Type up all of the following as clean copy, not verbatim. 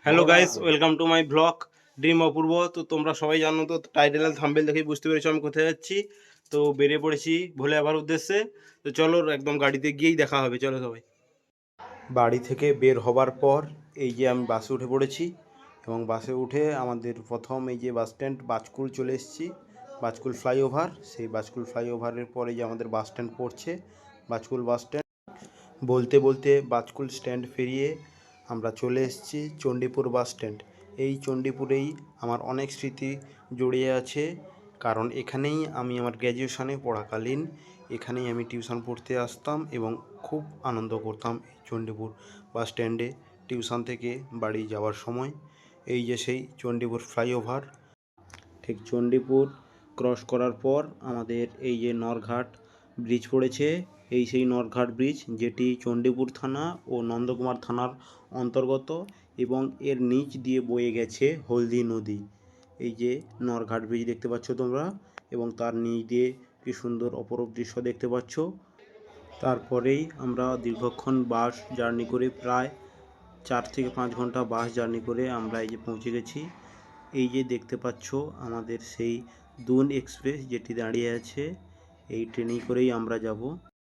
Hello guys, welcome to my blog dream Apurba. তো তোমরা সবাই জানো, তো টাইটেল আর থাম্বনেল দেখেই বুঝতে পেরেছো আমি কোথায় যাচ্ছি। তো বেরিয়ে পড়েছি ভোলে আবার উদ্দেশ্যে। তো চলো একদম গাড়িতে গিয়েই দেখা হবে, চলো সবাই। বাড়ি থেকে বের হবার পর এই যে আমি বাসে উঠে পড়েছি, এবং বাসে উঠে আমাদের প্রথম এই যে বাস স্ট্যান্ড বাজকুল চলে এসেছি। বাজকুল ফ্লাইওভার, সেই বাজকুল ফ্লাইওভারের পরে যে আমাদের বাস স্ট্যান্ড পড়ছে বাজকুল বাস স্ট্যান্ড। বলতে বলতে বাজকুল স্ট্যান্ড পেরিয়ে আমরা চলে এসেছি চণ্ডীপুর বাস স্ট্যান্ড। এই চণ্ডীপুরেই আমার অনেক স্মৃতি জড়িয়ে আছে, কারণ এখানেই আমি আমার গ্র্যাজুয়েশনে পড়াকালীন এখানেই আমি টিউশন পড়তে আসতাম এবং খুব আনন্দ করতাম এই চণ্ডীপুর বাস স্ট্যান্ডে টিউশন থেকে বাড়ি যাওয়ার সময়। এই যে সেই চণ্ডীপুর ফ্লাইওভার, ঠিক চণ্ডীপুর ক্রস করার পর আমাদের এই যে নরঘাট ব্রিজ পড়েছে। এই সেই নরঘাট ব্রিজ, যেটি চণ্ডীপুর থানা ও নন্দকুমার থানার অন্তর্গত, এবং এর নিচ দিয়ে বয়ে গেছে হলদি নদী। এই যে নরঘাট ব্রিজ দেখতে পাচ্ছ তোমরা, এবং তার নিচ দিয়ে কি সুন্দর অপরূপ দৃশ্য দেখতে পাচ্ছ। তারপরেই আমরা দীর্ঘক্ষণ বাস জার্নি করে, প্রায় 4 থেকে 5 ঘন্টা বাস জার্নি করে আমরা এই যে পৌঁছে গেছি। এই যে দেখতে পাচ্ছ আমাদের সেই দুন এক্সপ্রেস যেটি দাঁড়িয়ে আছে, এই ট্রেনেই করেই আমরা যাব।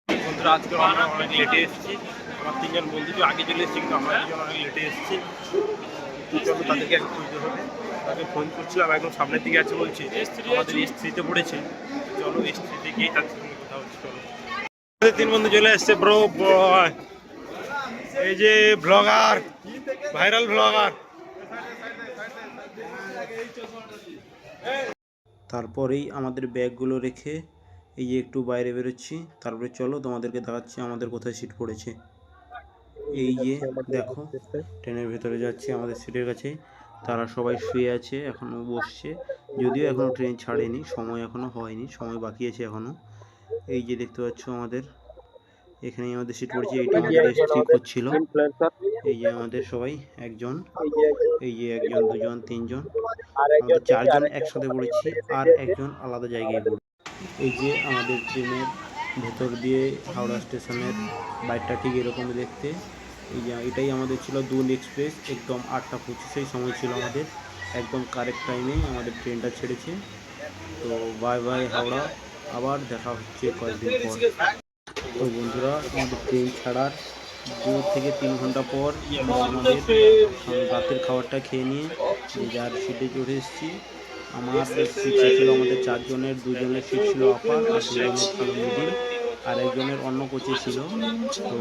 বন্ধুরা, আজকে আমরা অনেক লেটে এসেছি। আমার 3জন বন্ধু আগে চলে এসেছি, কিন্তু আমরা 2জন অনেক লেটে এসেছি। চলো তাদেরকে একটু খুঁজতে হবে। তাকে ফোন করছিলাম, একদম সামনের দিকে আছে বলছে আমাদের স্ত্রীতে পড়েছে। চলো স্ত্রীতে গিয়ে তার সঙ্গে কথা হচ্ছে। চলো, 3 বন্ধু চলে এসছে। ব্রো বয়, এই যে ব্লগার, ভাইরাল ব্লগার। তারপরেই আমাদের ব্যাগগুলো রেখে এই যে একটু বাইরে বেরোচ্ছি। তারপরে চলো তোমাদেরকে দেখাচ্ছি আমাদের কোথায় সিট পড়েছে। এই যে দেখো, ট্রেনের ভেতরে যাচ্ছে আমাদের সিটের কাছে। তারা সবাই শুয়ে আছে, এখনও বসছে, যদিও এখনও ট্রেন ছাড়েনি, সময় এখনও হয়নি, সময় বাকি আছে এখনও। এই যে দেখতে পাচ্ছ আমাদের এখানেই আমাদের সিট পড়েছে। এইটা আমাদের ঠিক হচ্ছিল। এই যে আমাদের সবাই একজন, এই যে একজন, দুজন, তিনজন, আমাদের 4 জন একসাথে পড়েছি, আর একজন আলাদা জায়গায় পড়ে। এই যে আমাদের ট্রেনের ভেতর দিয়ে হাওড়া স্টেশনের বাইরটা ঠিক এরকমই দেখতে। এই যে এটাই আমাদের ছিল দুন এক্সপ্রেস, একদম 8টা 25 সময় ছিল আমাদের, একদম কারেক্ট টাইমেই আমাদের ট্রেনটা ছেড়েছে। তো বাই বাই হাওড়া, আবার দেখা হচ্ছে কয়েকদিন পর। তো বন্ধুরা, আমাদের ট্রেন ছাড়ার 2 থেকে 3 ঘন্টা পর আমরা আমাদের রাতের খাবারটা খেয়ে নিয়ে যে যার সিটে চড়ে এসেছি। আমার সিটে ছিল আমাদের 4 জনের, 2 জনের সিট ছিল আপার, আর 2 জনের ছিল মিডিল, আর একজনের অন্য কোচে ছিল। তো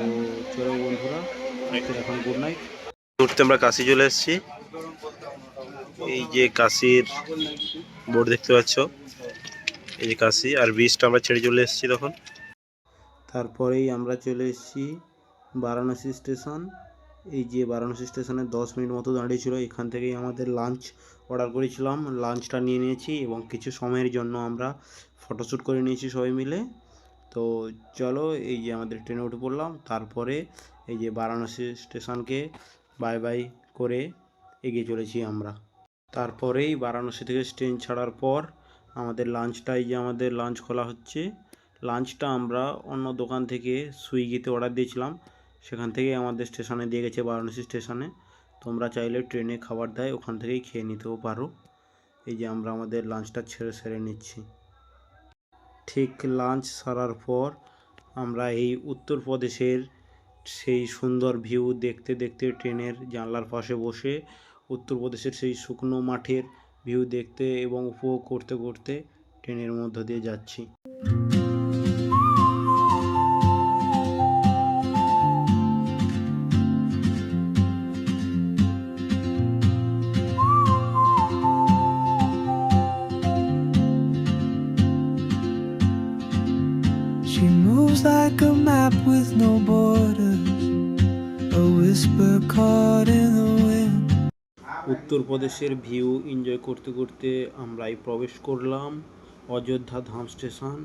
চলো বন্ধুরা, এখন গুড নাইট। উঠতে আমরা কাশি চলে এসেছি। এই যে কাশির বোর্ড দেখতে পাচ্ছ, এই যে কাশি, আর ব্রিজটা আমরা ছেড়ে চলে এসেছি তখন। তারপরেই আমরা চলে এসেছি বারাণসী স্টেশন। এই যে বারাণসী স্টেশনে 10 মিনিট মতো দাঁড়িয়েছিল। এখান থেকেই আমাদের লাঞ্চ অর্ডার করেছিলাম, লাঞ্চটা নিয়ে নিয়েছি, এবং কিছু সময়ের জন্য আমরা ফটোশ্যুট করে নিয়েছি সবাই মিলে। তো চলো, এই যে আমাদের ট্রেনে উঠে পড়লাম। তারপরে এই যে বারাণসী স্টেশনকে বাই বাই করে এগিয়ে চলেছি আমরা। তারপরেই বারাণসী থেকে ট্রেন ছাড়ার পর আমাদের লাঞ্চটা, এই যে আমাদের লাঞ্চ খোলা হচ্ছে। লাঞ্চটা আমরা অন্য দোকান থেকে সুইগিতে অর্ডার দিয়েছিলাম, সেখান থেকেই আমাদের স্টেশনে দিয়ে গেছে, বারাণসী স্টেশনে। তোমরা চাইলে ট্রেনে খাবার দেয়, ওখান থেকেই খেয়ে নিতেও পারো। এই যে আমরা আমাদের লাঞ্চটা সেরে নিচ্ছি। ঠিক লাঞ্চ সারার পর আমরা এই উত্তরপ্রদেশের সেই সুন্দর ভিউ দেখতে দেখতে ট্রেনের জানলার পাশে বসে উত্তরপ্রদেশের সেই শুকনো মাঠের ভিউ দেখতে এবং উপভোগ করতে করতে ট্রেনের মধ্য দিয়ে যাচ্ছি। She moves like a map with no borders, a whisper caught in the wind. উত্তরপ্রদেশের ভিউ এনজয় করতে করতে আমরাই প্রবেশ করলাম অযোধ্যা ধাম স্টেশন।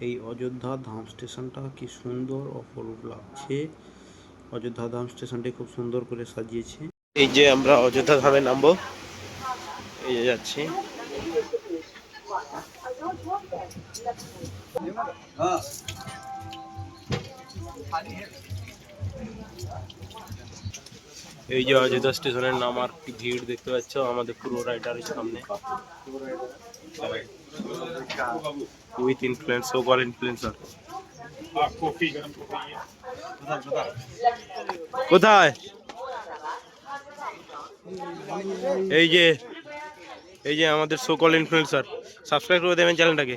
এই অযোধ্যা ধাম স্টেশনটা কি সুন্দর, অপরূপ লাগছে। অযোধ্যা ধাম স্টেশনটি খুব সুন্দর করে সাজিয়েছে। এই যে আমরা অযোধ্যা ধামে নামবো, এই যে যাচ্ছি। এই যে অযোধ্যা স্টেশনের নামার কি ভিড় দেখতে পাচ্ছ, আমাদের পুরো রাইডারের সামনে with influence, so call influencer. কোথায়? এই যে আমাদের সো কল ইনফ্লুয়েন্সার। সাবস্ক্রাইব করে দেবেন চ্যানেলটাকে।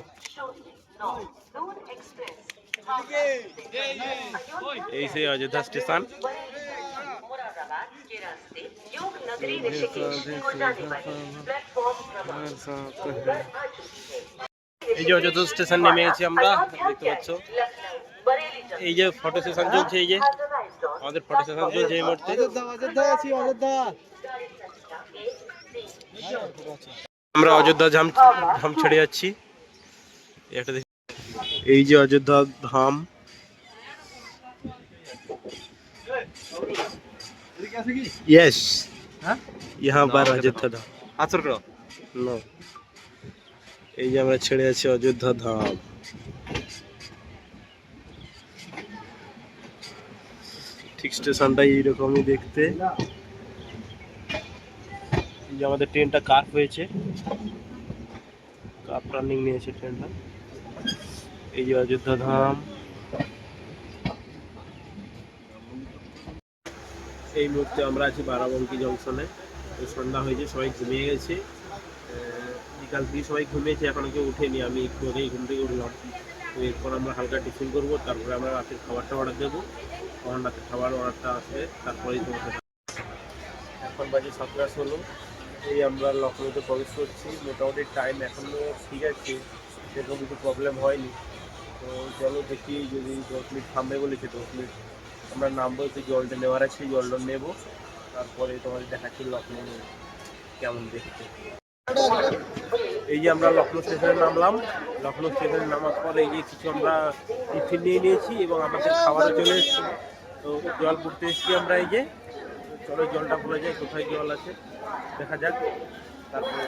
এই সেই অযোধ্যা স্টেশন। এই যে অযোধ্যা স্টেশন নেমে গেছি আমরা, দেখতে পাচ্ছ। এই যে ফটো সেশন চলছে, এই যে আমাদের ফটো সেশন চলছে এই মুহূর্তে। আমরা অযোধ্যা ধাম ছেড়ে যাচ্ছি। এই যে অযোধ্যা ধাম। यस यहाँ पर অযোধ্যা ধাম। No. এই যে আমরা ছেড়ে আছি অযোধ্যা ধাম। ঠিক স্টেশনটা এইরকমই দেখতে। এই যে আমাদের ট্রেনটা কার্ভ হয়েছে, কার্ভ রানিং নিয়েছে ট্রেনটা। এই যে অযোধ্যা ধাম। এই মুহূর্তে আমরা আছি বারাবঙ্কি জংশনে। সন্ধ্যা হয়েছে, সবাই ঘুমিয়ে গেছে। বিকাল থেকে সবাই ঘুমিয়েছে, এখনো কেউ উঠেনি। আমি একটু আগেই ঘুম থেকে উঠলাম। তো এরপর আমরা হালকা টিফিন করবো, তারপরে আমরা রাতের খাবারটা অর্ডার দেবো। তখন রাতের খাবার অর্ডারটা আসবে, তারপরেই তোমাকে। এখন বাজে 7:16। এই আমরা লখনৌতে প্রবেশ করছি। মোটামুটি টাইম এখনও ঠিক আছে, সেরকম কিছু প্রবলেম হয়নি। তো চলো দেখি, যদি 10 মিনিট থামবে বলেছে, 10 মিনিট আমরা নামবো। একটু জলটা নেওয়ার আছে, জলটা নেবো, তারপরে তোমাদের দেখাচ্ছি লখনৌ কেমন দেখতে। এই যে আমরা লখনৌ স্টেশনে নামলাম। লখনৌ স্টেশনে নামার পরে এই যে কিছু আমরা টিফিন নিয়ে নিয়েছি এবং আমাদের খাবারও চলে এসেছি। তো জল পড়তে এসেছি আমরা। এই যে চলো জলটা পড়ে যায়, কোথায় জল আছে দেখা যাক। তারপরে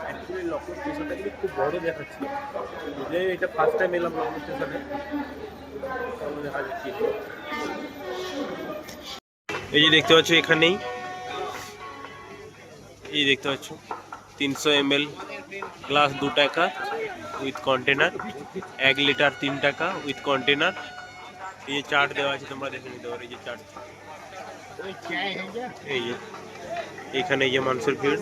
অ্যাকচুয়ালি লখনৌ স্টেশনটা কিন্তু খুব বড় দেখাচ্ছি। যে এটা ফার্স্ট টাইম এলাম লখনৌ স্টেশনে। চলো দেখা যাচ্ছে। এই যে দেখতে পাচ্ছ এখানেই, এই দেখতে পাচ্ছ 300 ml গ্লাস 2 টাকা উইথ কন্টেনার, 1 লিটার 3 টাকা উইথ কন্টেনার। এই যে চার্ট দেওয়া আছে, তোমরা দেখে নিতে পারো। এই যে চার্ট, এই যে এখানে এই যে মানুষের ভিড়।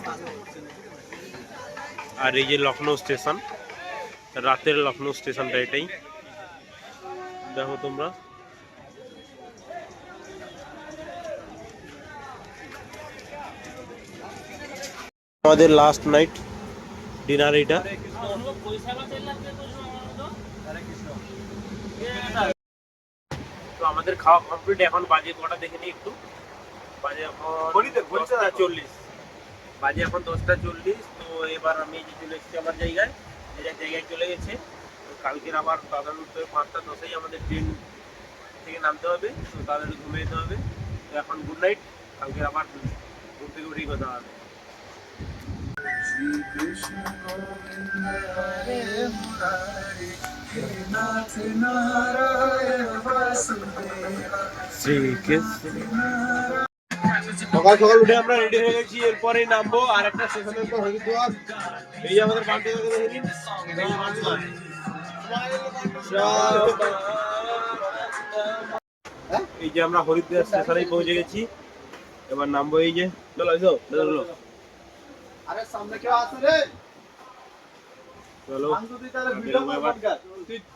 আর এই যে লখনৌ স্টেশন, রাতের লখনৌ স্টেশনটা এটাই দেখো তোমরা। আমাদের লাস্ট নাইট ডিনার এটা। তো আমাদের খাওয়া কমপ্লিট। এখন বাজে কটা দেখে নিই একটু। বাজে এখন 10:40। বাজে এখন 10:40। তো এবার আমি যে চলে এসেছি আমার জায়গায়, জায়গায় চলে গেছে। তো কালকের আবার তাড়াতাড়ি 5:10 আমাদের ট্রেন থেকে নামতে হবে। তো তাড়াতাড়ি ঘুমিয়ে যেতে হবে। তো এখন গুড নাইট, কালকে আবার ঘুম থেকে উঠেই কথা হবে। সকাল সকাল উঠে আমরা রেডি হয়ে গেছি। এরপরেই নামবো আর একটা স্টেশনের পর হরিদ্বার। এই যে আমাদের বাড়িতে এই যে আমরা হরিদ্বার স্টেশনেই পৌঁছে গেছি। এবার নামবো। এই যে চলো চলো আরে সামনে কেউ আছে রে। চলো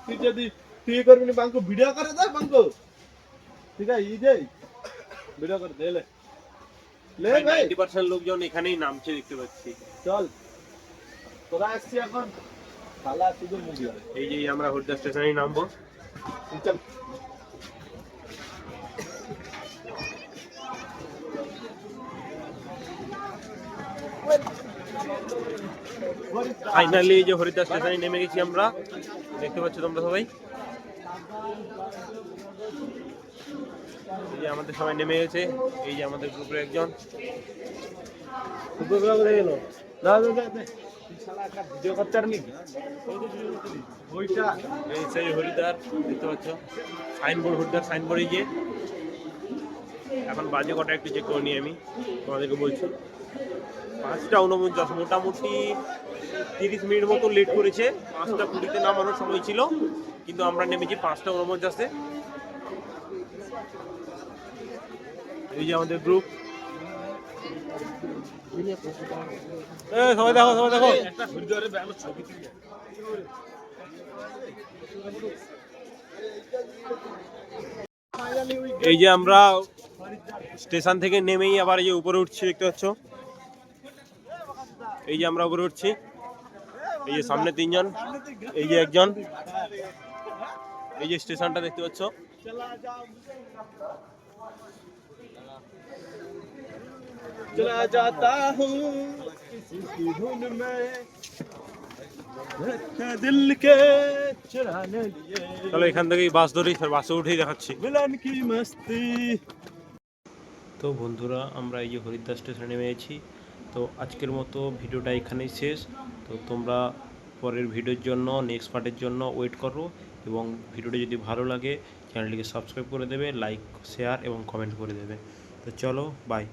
তুই যদি তুই করবি না বাঙ্কু ভিডিও করে দে। বাঙ্কু ঠিক আছে, এই যে ভিডিও করে দে। লে ভাই 90% লোকজন এখানেই নামছে দেখতে পাচ্ছি। চল তোরা আসছি এখন শালা শুধু মুভি। এই যে আমরা হরিদ্বার স্টেশনেই নামবো। চল ফাইনালি এই যে হরিদ্বার স্টেশনে নেমে গেছি আমরা, দেখতে পাচ্ছ তোমরা সবাই। এই যে আমাদের সবাই নেমে গেছে। এই যে আমাদের গ্রুপের একজন ভিডিও করতে সেই হরিদ্বার দেখতে পাচ্ছ। Signboard, Haridwar signboard. এই যে এখন বাজে কটা একটু চেক করে নিই আমি তোমাদেরকে বলছি। 5টা 49, মোটামুটি 30 মিনিট মতো লেট করেছে। 5টা 20-তে নামানোর সময় ছিল, কিন্তু আমরা নেমেছি 5টা 49-এ। এই যে আমাদের গ্রুপ, সবাই দেখো সবাই দেখো। এই যে আমরা স্টেশন থেকে নেমেই আবার এই যে উপরে উঠছি, দেখতে পাচ্ছ। এই যে আমরা উপরে উঠছি, এই যে সামনে 3 জন, এই যে একজন, এই যে স্টেশনটা দেখতে পাচ্ছ। চলা যাতা হুঁ কিসি ধুন মে দিল কে চুরানে লিয়ে। চলো এখান থেকেই বাস ধরি, বাসে উঠেই দেখাচ্ছি মিলন কি মস্তি। তো বন্ধুরা, আমরা এই যে হরিদ্বার স্টেশনে নেমেছি। তো আজকের মতো ভিডিওটা এখানেই শেষ। তো তোমরা পরের ভিডিওর জন্য, নেক্সট পার্টের জন্য ওয়েট করো, এবং ভিডিওটা যদি ভালো লাগে চ্যানেলটিকে সাবস্ক্রাইব করে দেবে, লাইক, শেয়ার এবং কমেন্ট করে দেবে। তো চলো, বাই।